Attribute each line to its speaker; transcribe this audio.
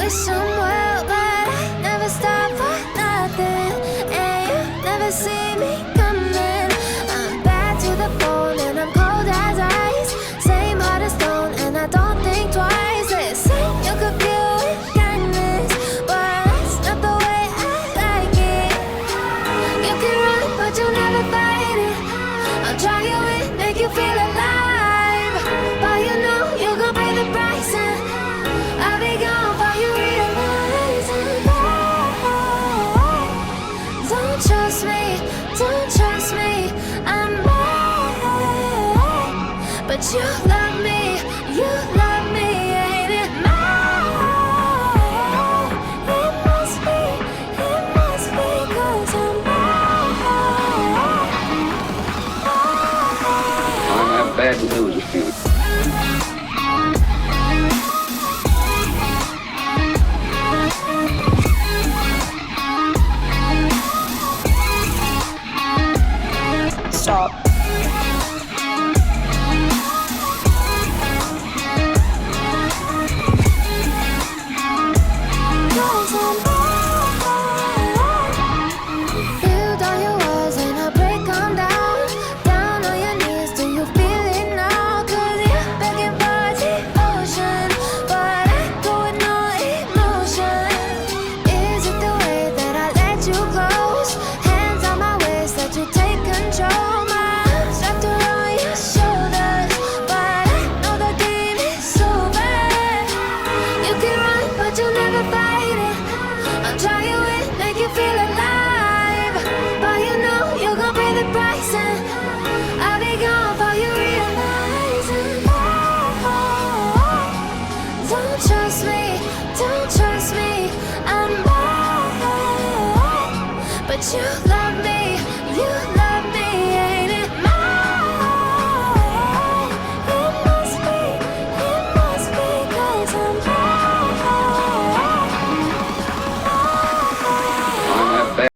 Speaker 1: wish them well, but I never stop for nothing, and you never see me coming. I'm bad to the bone and I'm cold as ice, same heart as stone and I don't think twice. They say you could feel with kindness, but that's not the way I like it. You can run but you'll never fight it. I'll try you in, make you feel alive, but you know you gon' pay the price, and I'll be gone before you realize. Don't trust me, don't trust me, I'm bad, but you love me, ain't it mine? It must be 'cause I'm bad.
Speaker 2: I have bad news for you.
Speaker 3: Stop.
Speaker 1: Build all your walls and I'll break them down. Down on your knees, do you feel it now? 'Cause you're begging for devotion, but I go with no emotion. Is it the way that I let you close? Hands on my waist, let you take control. My arms wrapped around your shoulders, but I know the game is over. You can run, but you'll never fight it. I'll try you in, make you feel alive, but you know you're gon' pay the price, and I'll be gone before you realize. Don't trust me, don't trust me, I'm bad, but you love